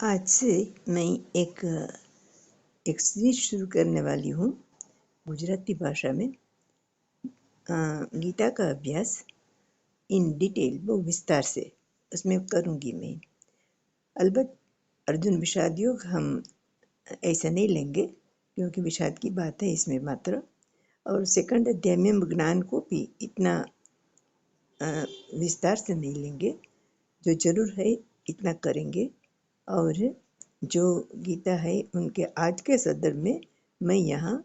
आज से मैं एक सीरीज शुरू करने वाली हूँ गुजराती भाषा में। गीता का अभ्यास इन डिटेल वो विस्तार से उसमें करूँगी मैं। अलबत्त अर्जुन विषाद योग हम ऐसा नहीं लेंगे क्योंकि विषाद की बात है इसमें मात्र, और सेकंड अध्याय में ज्ञान को भी इतना विस्तार से नहीं लेंगे। जो जरूर है इतना करेंगे। और जो गीता है उनके आज के संदर्भ में मैं यहाँ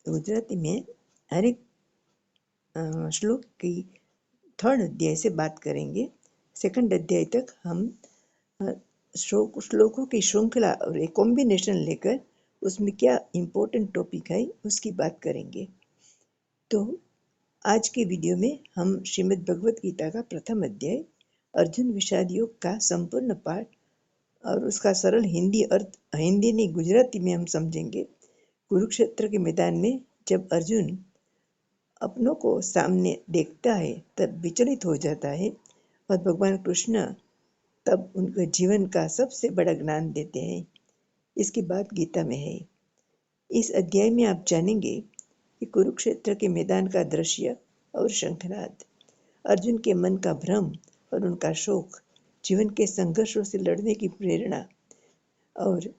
गुजराती में हर एक श्लोक की थर्ड अध्याय से बात करेंगे। सेकंड अध्याय तक हम श्लोकों की श्रृंखला और एक कॉम्बिनेशन लेकर उसमें क्या इम्पोर्टेंट टॉपिक है उसकी बात करेंगे। तो आज के वीडियो में हम श्रीमद् भगवत गीता का प्रथम अध्याय अर्जुन विषाद योग का संपूर्ण पाठ और उसका सरल हिंदी अर्थ हिंदी नहीं गुजराती में हम समझेंगे। कुरुक्षेत्र के मैदान में जब अर्जुन अपनों को सामने देखता है तब विचलित हो जाता है और भगवान कृष्ण तब उनके जीवन का सबसे बड़ा ज्ञान देते हैं। इसकी बात गीता में है। इस अध्याय में आप जानेंगे कि कुरुक्षेत्र के मैदान का दृश्य और शंखनाद, अर्जुन के मन का भ्रम और उनका शोक, जीवन के संघर्षों से लड़ने की प्रेरणा, और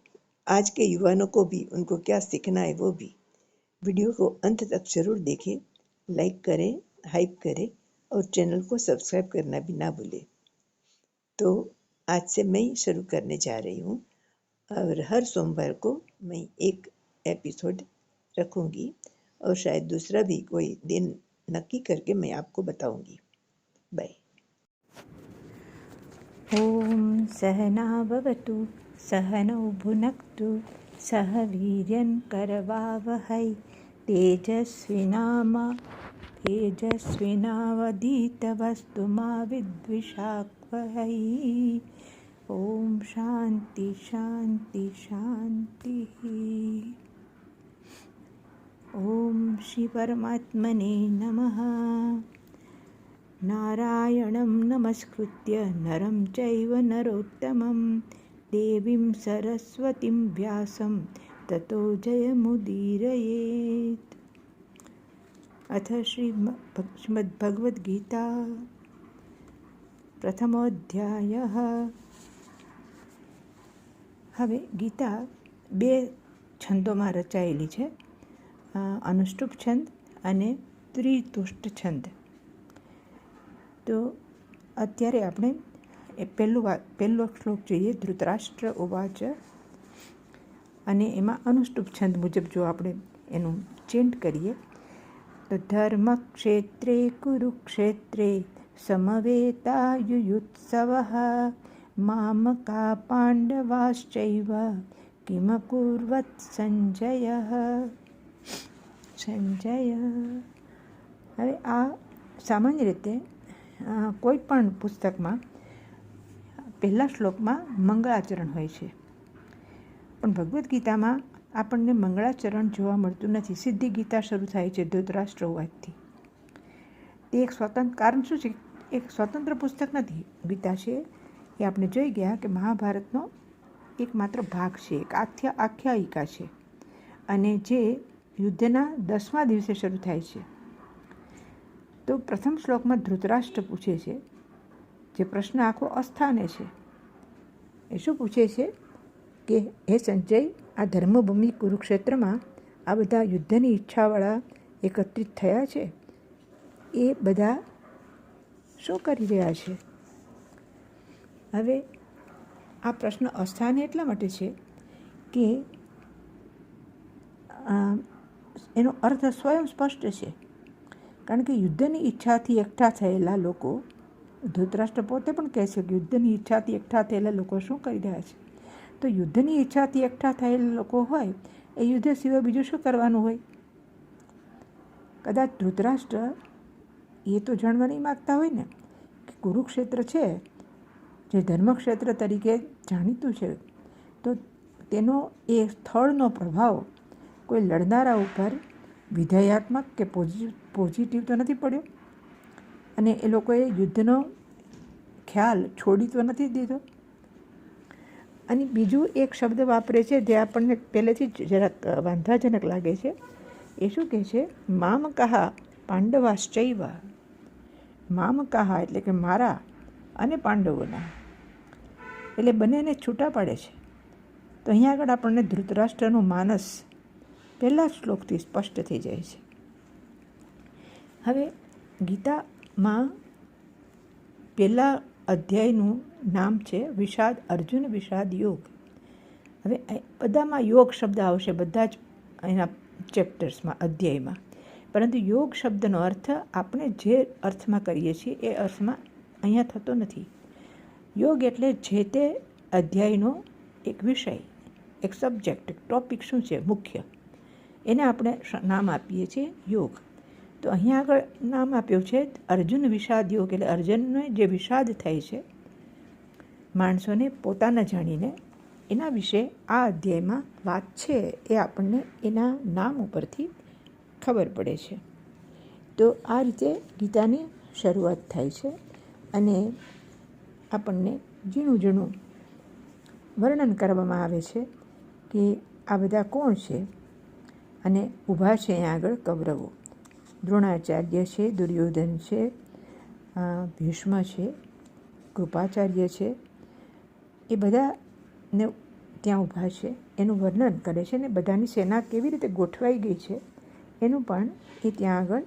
आज के युवाओं को भी उनको क्या सीखना है वो भी। वीडियो को अंत तक जरूर देखें, लाइक करें, हाइप करें और चैनल को सब्सक्राइब करना भी ना भूलें। तो आज से मैं शुरू करने जा रही हूँ और हर सोमवार को मैं एक एपिसोड रखूँगी और शायद दूसरा भी कोई दिन नक्की करके मैं आपको बताऊँगी। बाय। ॐ सहना भवतु सहनौ भुनक्तु सह वीर्यं करवावहै तेजस्विनावधीतमस्तु मा विद्विषावहै। ॐ शान्ति शान्ति शान्तिः। ॐ श्री परमात्मने नमः। नारायणं नमस्कृत्य नरं चैव नरोत्तमं देवीं सरस्वतीं व्यासं ततो जयमुदीरयेत्। अथ श्रीमद्भगवद्गीता प्रथमोऽध्यायः। હવે ગીતા બે છંદોમાં રચાયેલી છે, અનુષ્ટુપ છંદ અને ત્રિતુષ્ટ છંદ. તો અત્યારે આપણે પહેલો શ્લોક જોઈએ, ધૃતરાષ્ટ્ર ઉવાચ. અને એમાં અનુષ્ટુપ છંદ મુજબ જો આપણે એનું ચેન્ટ કરીએ તો ધર્મક્ષેત્રે કુરુક્ષેત્રે સમવેતાયુયુત્સવઃ મામકા પાંડવાશ્ચૈવ કિમકુર્વત સંજયઃ. હવે આ સામાન્ય રીતે કોઈ પણ પુસ્તકમાં પહેલા શ્લોકમાં મંગળાચરણ હોય છે, પણ ભગવદ્ ગીતામાં આપણને મંગળાચરણ જોવા મળતું નથી. સીધી ગીતા શરૂ થાય છે ધૃતરાષ્ટ્ર ઉવાચથી. તે એક સ્વતંત્ર કારણ શું છે? એક સ્વતંત્ર પુસ્તક નથી. ગીતા છે એ આપણે જોઈ ગયા કે મહાભારતનો એકમાત્ર ભાગ છે, એક આખ્યાયિકા છે, અને જે યુદ્ધના 10મા દિવસે શરૂ થાય છે. તો પ્રથમ શ્લોકમાં ધૃતરાષ્ટ્ર પૂછે છે, જે પ્રશ્ન આખો અસ્થાને છે. એ શું પૂછે છે કે હે સંજય, આ ધર્મભૂમિ કુરુક્ષેત્રમાં આ બધા યુદ્ધની ઈચ્છાવાળા એકત્રિત થયા છે, એ બધા શું કરી રહ્યા છે? હવે આ પ્રશ્ન અસ્થાને એટલા માટે છે કે એનો અર્થ સ્વયં સ્પષ્ટ છે. કારણ કે યુદ્ધની ઈચ્છાથી એકઠા થયેલા લોકો, ધૃતરાષ્ટ્ર પોતે પણ કહે છે કે યુદ્ધની ઈચ્છાથી એકઠા થયેલા લોકો શું કરી રહ્યા છે? તો યુદ્ધની ઈચ્છાથી એકઠા થયેલા લોકો હોય એ યુદ્ધ સિવાય બીજું શું કરવાનું હોય? કદાચ ધૃતરાષ્ટ્ર એ તો જાણવા નહીં માગતા હોય ને કે કુરુક્ષેત્ર છે જે ધર્મક્ષેત્ર તરીકે જાણીતું છે, તો તેનો એ સ્થળનો પ્રભાવ કોઈ લડનારા ઉપર વિધેયાત્મક કે પોઝિટિવ તો નથી પડ્યો, અને એ લોકોએ યુદ્ધનો ખ્યાલ છોડી તો નથી દીધો. અને બીજું એક શબ્દ વાપરે છે જે આપણને પહેલેથી જ જરાક વાંધાજનક લાગે છે. એ શું કહે છે? મામ કહા પાંડવાશ્ચૈવ. મામ કહા એટલે કે મારા અને પાંડવોના, એટલે બંનેને છૂટા પાડે છે. તો અહીંયા આગળ આપણને ધૃતરાષ્ટ્રનું માનસ પહેલા શ્લોકથી સ્પષ્ટ થઈ જાય છે. હવે ગીતામાં પહેલા અધ્યાયનું નામ છે વિષાદ, અર્જુન વિષાદ યોગ. હવે બધામાં યોગ શબ્દ આવશે, બધા જ એના ચેપ્ટર્સમાં, અધ્યાયમાં. પરંતુ યોગ શબ્દનો અર્થ આપણે જે અર્થમાં કરીએ છીએ એ અર્થમાં અહીંયા થતો નથી. યોગ એટલે જે તે અધ્યાયનો એક વિષય, એક સબ્જેક્ટ, એક ટોપિક શું છે મુખ્ય, એને આપણે નામ આપીએ છીએ યોગ. તો અહીંયા આગળ નામ આપ્યું છે અર્જુન વિષાદ યોગ, એટલે અર્જુનને જે વિષાદ થાય છે માણસોને પોતાના જાણીને, એના વિશે આ અધ્યાયમાં વાત છે. એ આપણને એના નામ ઉપરથી ખબર પડે છે. તો આ રીતે ગીતાની શરૂઆત થાય છે અને આપણને ઝીણું ઝીણું વર્ણન કરવામાં આવે છે કે આ બધા કોણ છે. અને ઊભા છે અહીંયા આગળ કૌરવો, દ્રોણાચાર્ય છે, દુર્યોધન છે, ભીષ્મ છે, કૃપાચાર્ય છે, એ બધાને ત્યાં ઊભા છે. એનું વર્ણન કરે છે ને બધાની સેના કેવી રીતે ગોઠવાઈ ગઈ છે એનું પણ એ ત્યાં આગળ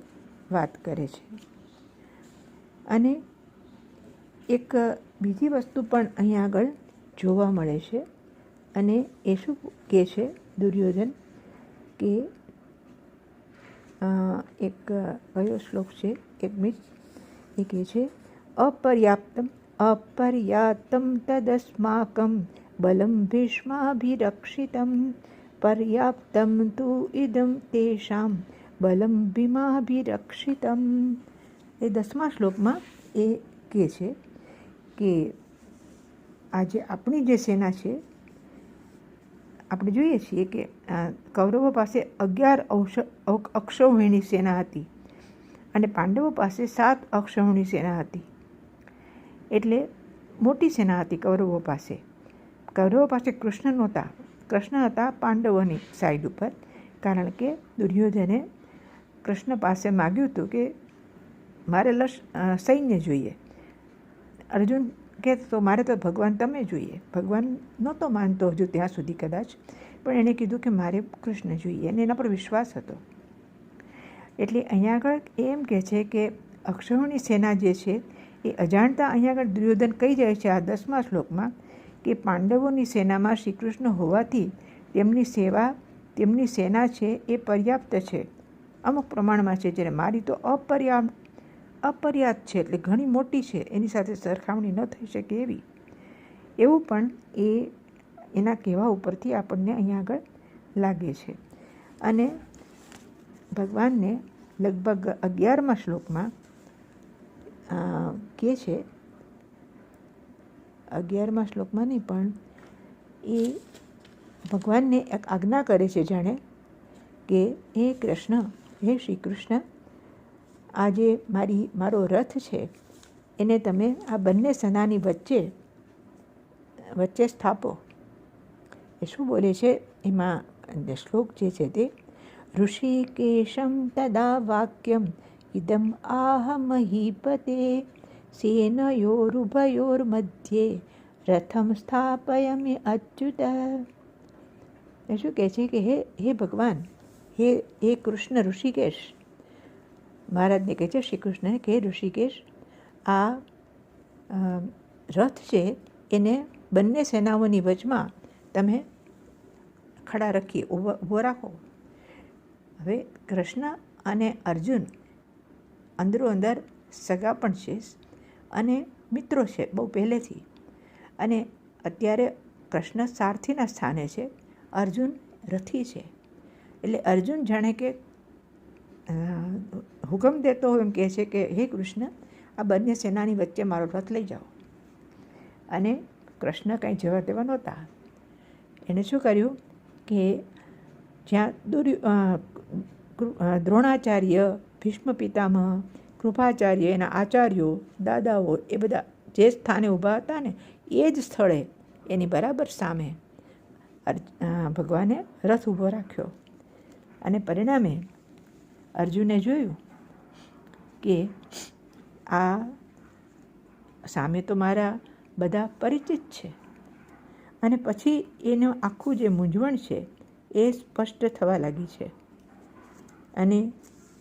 વાત કરે છે. અને એક બીજી વસ્તુ પણ અહીંયા આગળ જોવા મળે છે. અને એ શું કહે છે દુર્યોધન કે એક કયો શ્લોક છે, એક મિનિટ, એ કહે છે અપર્યાપ્તમ તદસ્માકમ બલમ ભીષ્માભિરક્ષિતમ પર્યાપ્તમ તુ ઇદમ તેષામ બલમ ભીમાભિરક્ષિતમ. એ 10મા શ્લોકમાં એ કહે છે કે આજે આપણી જે સેના છે, આપણે જોઈએ છીએ કે કૌરવો પાસે 11 અક્ષૌહિણી સેના હતી અને પાંડવો પાસે 7 અક્ષૌહિણી સેના હતી. એટલે મોટી સેના હતી કૌરવો પાસે. કૌરવો પાસે કૃષ્ણ નહોતા. કૃષ્ણ હતા પાંડવોની સાઈડ ઉપર, કારણ કે દુર્યોધને કૃષ્ણ પાસે માગ્યું હતું કે મારે સૈન્ય જોઈએ. અર્જુન કે તો મારે તો ભગવાન તમે જોઈએ. ભગવાન નહોતો માનતો હજુ ત્યાં સુધી કદાચ, પણ એણે કીધું કે મારે કૃષ્ણ જોઈએ અને એના પર વિશ્વાસ હતો. એટલે અહીંયા આગળ એમ કહે છે કે અક્ષૌહિણી સેના જે છે એ અજાણતા અહીંયા આગળ દુર્યોધન કહી જાય છે આ 10મા શ્લોકમાં કે પાંડવોની સેનામાં શ્રી કૃષ્ણ હોવાથી તેમની સેના છે એ પર્યાપ્ત છે, અમુક પ્રમાણમાં છે. જ્યારે મારી તો અપર્યાપ્ત છે, એટલે ઘણી મોટી છે, એની સાથે સરખામણી ન થઈ શકે એવી. એવું પણ એના કહેવા ઉપરથી આપણને અહીંયા આગળ લાગે છે. અને ભગવાનને લગભગ 11મા શ્લોકમાં કહે છે, 11મા શ્લોકમાં નહીં પણ એ ભગવાનને એક આજ્ઞા કરે છે જાણે કે હે કૃષ્ણ, હે શ્રી કૃષ્ણ, આ જે મારો રથ છે એને તમે આ બંને સેનાની વચ્ચે સ્થાપો. એ શું બોલે છે એમાં શ્લોક જે છે તે ઋષિકેશમ તદા વાક્યમ ઇદમ આહ મહીપતે સેનયોરુભયોર્મધ્યે રથમ સ્થાપયામિ અચ્યુત. એ શું કહે છે કે હે ભગવાન, હે કૃષ્ણ, ઋષિકેશ, મહારાજને કહે છે શ્રી કૃષ્ણને કે ઋષિકેશ, આ રથ છે એને બંને સેનાઓની વચમાં તમે ખડા રાખી ઊભો રાખો. હવે કૃષ્ણ અને અર્જુન અંદરો અંદર સગા પણ છે અને મિત્રો છે બહુ પહેલેથી. અને અત્યારે કૃષ્ણ સારથીના સ્થાને છે, અર્જુન રથી છે. એટલે અર્જુન જાણે કે હુકમ દેતો હોય એમ કહે છે કે હે કૃષ્ણ, આ બંને સેનાની વચ્ચે મારો રથ લઈ જાઓ. અને કૃષ્ણ કંઈ જવા દેવા નહોતા. એણે શું કર્યું કે જ્યાં દ્રોણાચાર્ય, ભીષ્મ પિતામહ, કૃપાચાર્ય, એના આચાર્યો, દાદાઓ, એ બધા જે સ્થાને ઊભા હતા ને એ જ સ્થળે એની બરાબર સામે ભગવાને રથ ઊભો રાખ્યો અને પરિણામે અર્જુને જોયું કે આ સામે તો મારા બધા પરિચિત છે, અને પછી એનું આખું જે મૂંઝવણ છે એ સ્પષ્ટ થવા લાગી છે. અને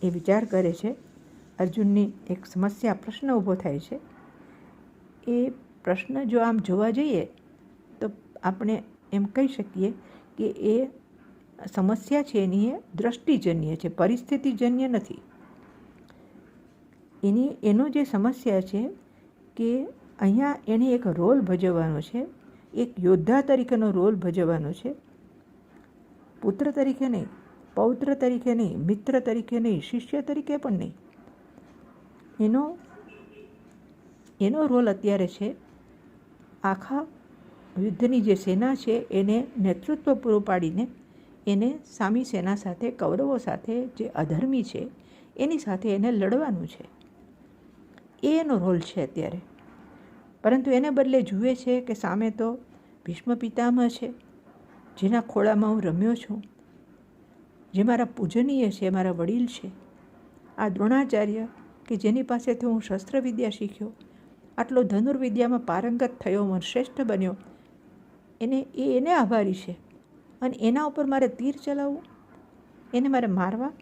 એ વિચાર કરે છે, અર્જુનની એક સમસ્યા, પ્રશ્ન ઊભો થાય છે. એ પ્રશ્ન જો આમ જોવા જઈએ તો આપણે એમ કહી શકીએ કે એ સમસ્યા છે એની એ દ્રષ્ટિજન્ય છે, પરિસ્થિતિજન્ય નથી. એનો જે સમસ્યા છે કે અહીંયા એણે એક રોલ ભજવવાનો છે, એક યોદ્ધા તરીકેનો રોલ ભજવવાનો છે. પુત્ર તરીકે નહીં, પૌત્ર તરીકે નહીં, મિત્ર તરીકે નહીં, શિષ્ય તરીકે પણ નહીં. એનો રોલ અત્યારે છે આખા યુદ્ધની જે સેના છે એને નેતૃત્વ પૂરું પાડીને એને સામી સેના સાથે, કૌરવો સાથે, જે અધર્મી છે એની સાથે એને લડવાનું છે. એનો રોલ છે અત્યારે. પરંતુ એને બદલે જુએ છે કે સામે તો ભીષ્મ પિતામહ છે, જેના ખોળામાં હું રમ્યો છું, જે મારા પૂજનીય છે, મારા વડીલ છે. આ દ્રોણાચાર્ય કે જેની પાસેથી હું શસ્ત્રવિદ્યા શીખ્યો, આટલો ધનુર્વિદ્યામાં પારંગત થયો, મને શ્રેષ્ઠ બન્યો, એને આભારી છે. અને એના ઉપર મારે તીર ચલાવવું, એને મારે મારવા,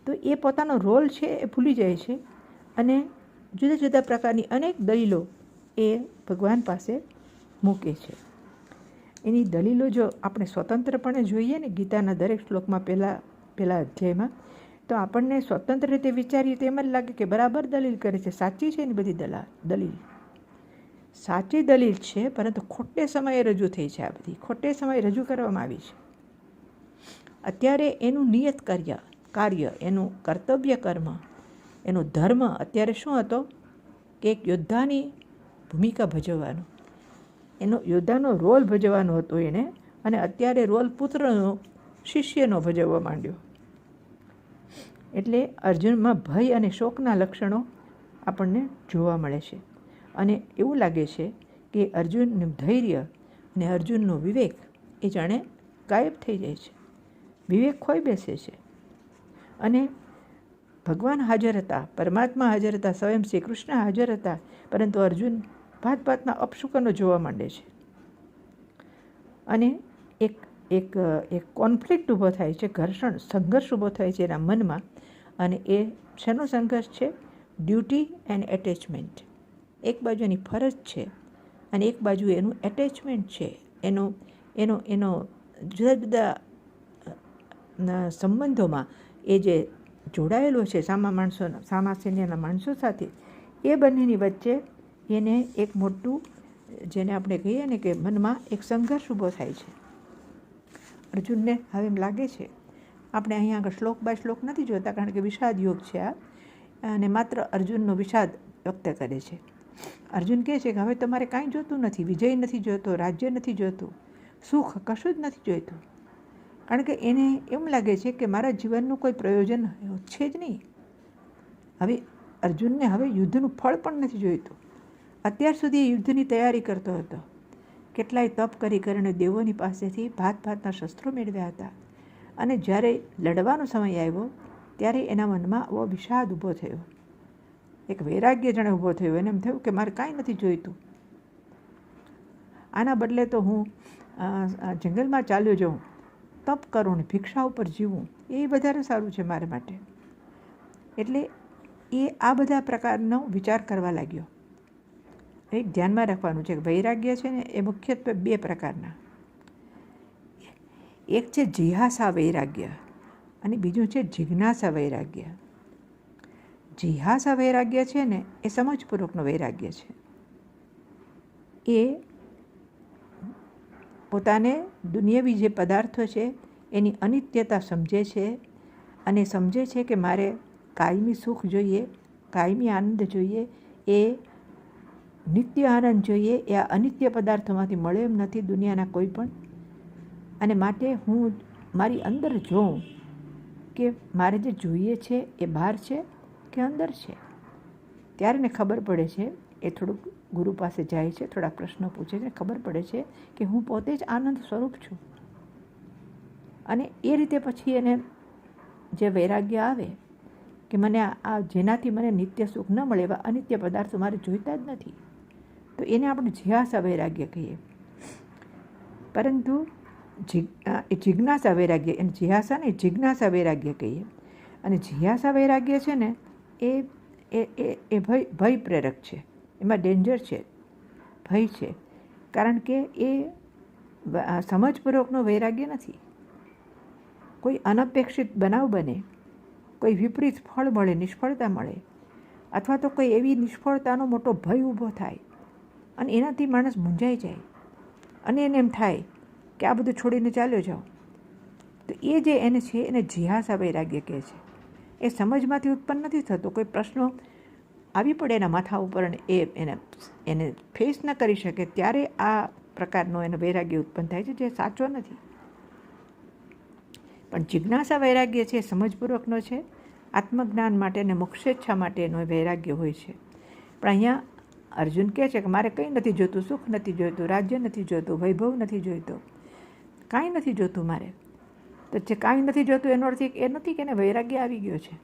તો એ પોતાનો રોલ છે એ ભૂલી જાય છે અને જુદા જુદા પ્રકારની અનેક દલીલો એ ભગવાન પાસે મૂકે છે. એની દલીલો જો આપણે સ્વતંત્રપણે જોઈએ ને ગીતાના દરેક શ્લોકમાં પહેલા અધ્યાયમાં, તો આપણને સ્વતંત્ર રીતે વિચારીએ તો એમ જ લાગે કે બરાબર દલીલ કરે છે, સાચી છે એની બધી દલીલ સાચી દલીલ છે, પરંતુ ખોટે સમયે રજૂ થઈ છે. આ બધી ખોટે સમયે રજૂ કરવામાં આવી છે. અત્યારે એનું નિયત કાર્ય, એનું કર્તવ્ય કર્મ, એનો ધર્મ અત્યારે શું હતો કે એક યોદ્ધાની ભૂમિકા ભજવવાનો, એનો યોદ્ધાનો રોલ ભજવવાનો હતો એને. અને અત્યારે રોલ પુત્રનો, શિષ્યનો ભજવવા માંડ્યો. એટલે અર્જુનમાં ભય અને શોકના લક્ષણો આપણને જોવા મળે છે. અને એવું લાગે છે કે અર્જુનનું ધૈર્ય અને અર્જુનનો વિવેક એ જાણે ગાયબ થઈ જાય છે, વિવેક ખોઈ બેસે છે. અને ભગવાન હાજર હતા, પરમાત્મા હાજર હતા, સ્વયં શ્રી કૃષ્ણ હાજર હતા, પરંતુ અર્જુન ભાતભાતના અપશુકનો જોવા માંડે છે. અને એક કોન્ફ્લિક્ટ ઊભો થાય છે, ઘર્ષણ, સંઘર્ષ ઊભો થાય છે એના મનમાં. અને એ શેનો સંઘર્ષ છે? Duty and attachment. એક બાજુ એની ફરજ છે અને એક બાજુ એનું એટેચમેન્ટ છે. એનો જુદા જુદા સંબંધોમાં એ જે જોડાયેલો છે સામા સૈન્યના માણસો સાથે, એ બંનેની વચ્ચે એને એક મોટું, જેને આપણે કહીએ ને કે મનમાં એક સંઘર્ષ ઊભો થાય છે. અર્જુનને હવે એમ લાગે છે, આપણે અહીંયા આગળ શ્લોક બાય શ્લોક નથી જોતા કારણ કે વિષાદ યોગ છે આ, અને માત્ર અર્જુનનો વિષાદ વ્યક્ત કરે છે. અર્જુન કહે છે કે હવે તમારે કાંઈ જોતું નથી, વિજય નથી જોતો, રાજ્ય નથી જોતું, સુખ કશું જ નથી જોઈતું. કારણ કે એને એમ લાગે છે કે મારા જીવનનું કોઈ પ્રયોજન છે જ નહીં. હવે અર્જુનને હવે યુદ્ધનું ફળ પણ નથી જોઈતું. અત્યાર સુધી યુદ્ધની તૈયારી કરતો હતો, કેટલાય તપ કરીને દેવોની પાસેથી ભાતના શસ્ત્રો મેળવ્યા હતા. અને જ્યારે લડવાનો સમય આવ્યો ત્યારે એના મનમાં એવો વિષાદ ઊભો થયો, એક વૈરાગ્ય જાણે ઊભો થયો. એને એમ થયું કે મારે કાંઈ નથી જોઈતું, આના બદલે તો હું જંગલમાં ચાલ્યો જાઉં, તપ કરું ને ભિક્ષા ઉપર જીવું, એ વધારે સારું છે મારા માટે. એટલે એ આ બધા પ્રકારનો વિચાર કરવા લાગ્યો. એક ધ્યાનમાં રાખવાનું છે કે વૈરાગ્ય છે ને એ મુખ્યત્વે બે પ્રકારના. એક છે જિહાસા વૈરાગ્ય અને બીજું છે જિજ્ઞાસા વૈરાગ્ય. જિહાસા વૈરાગ્ય છે ને એ સમજપૂર્વકનો વૈરાગ્ય છે. એ પોતાને દુનિયાવી જે પદાર્થો છે એની અનિત્યતા સમજે છે અને સમજે છે કે મારે કાયમી સુખ જોઈએ, કાયમી આનંદ જોઈએ, એ નિત્ય આનંદ જોઈએ. એ આ અનિત્ય પદાર્થોમાંથી મળે એમ નથી દુનિયાના કોઈ પણ. અને માટે હું મારી અંદર જોઉં કે મારે જે જોઈએ છે એ બહાર છે કે અંદર છે. ત્યારે ને ખબર પડે છે, એ થોડુંક ગુરુ પાસે જાય છે, થોડા પ્રશ્નો પૂછે છે, ખબર પડે છે કે હું પોતે જ આનંદ સ્વરૂપ છું. અને એ રીતે પછી એને જે વૈરાગ્ય આવે કે મને આ જેનાથી મને નિત્ય સુખ ન મળે એવા અનિત્ય પદાર્થો મારે જોઈતા જ નથી, તો એને આપણે જિજ્ઞાસા વૈરાગ્ય કહીએ. પરંતુ જિજ્ઞાસા વૈરાગ્ય એને જિજ્ઞાસાને જિજ્ઞાસા વૈરાગ્ય કહીએ. અને જિજ્ઞાસા વૈરાગ્ય છે ને એ ભય પ્રેરક છે, એમાં ડેન્જર છે, ભય છે. કારણ કે એ સમજપૂર્વકનો વૈરાગ્ય નથી. કોઈ અનપેક્ષિત બનાવ બને, કોઈ વિપરીત ફળ મળે, નિષ્ફળતા મળે, અથવા તો કોઈ એવી નિષ્ફળતાનો મોટો ભય ઊભો થાય અને એનાથી માણસ મૂંઝાઈ જાય અને એને એમ થાય કે આ બધું છોડીને ચાલ્યો જાઓ, તો એ જે એને છે એને જિજ્ઞાસા વૈરાગ્ય કહે છે. એ સમજમાંથી ઉત્પન્ન નથી થતો. કોઈ પ્રશ્નો આવી પડે એના માથા ઉપર અને એને ફેસ ન કરી શકે ત્યારે આ પ્રકારનો એને વૈરાગ્ય ઉત્પન્ન થાય છે, જે સાચો નથી. પણ જિજ્ઞાસા વૈરાગ્ય છે સમજપૂર્વકનો છે, આત્મજ્ઞાન માટે અને મોક્ષેચ્છા માટેનો વૈરાગ્ય હોય છે. પણ અહીંયા અર્જુન કહે છે કે મારે કંઈ નથી જોઈતું, સુખ નથી જોઈતું, રાજ્ય નથી જોઈતું, વૈભવ નથી જોઈતો, કાંઈ નથી જોઈતું મારે. તો જે કાંઈ નથી જોઈતું એનો અર્થ એ નથી કે એને વૈરાગ્ય આવી ગયો છે.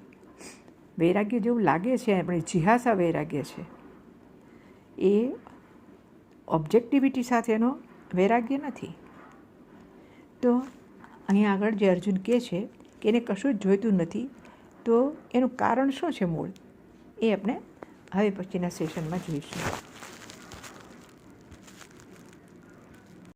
વૈરાગ્ય જેવું લાગે છે, આપણે જિજ્ઞાસા વૈરાગ્ય છે, એ ઓબ્જેક્ટિવિટી સાથેનો વૈરાગ્ય નથી. તો અહીંયા આગળ જે અર્જુન કહે છે કે એને કશું જ જોઈતું નથી, તો એનું કારણ શું છે મૂળ, એ આપણે હવે પછીના સેશનમાં જોઈશું.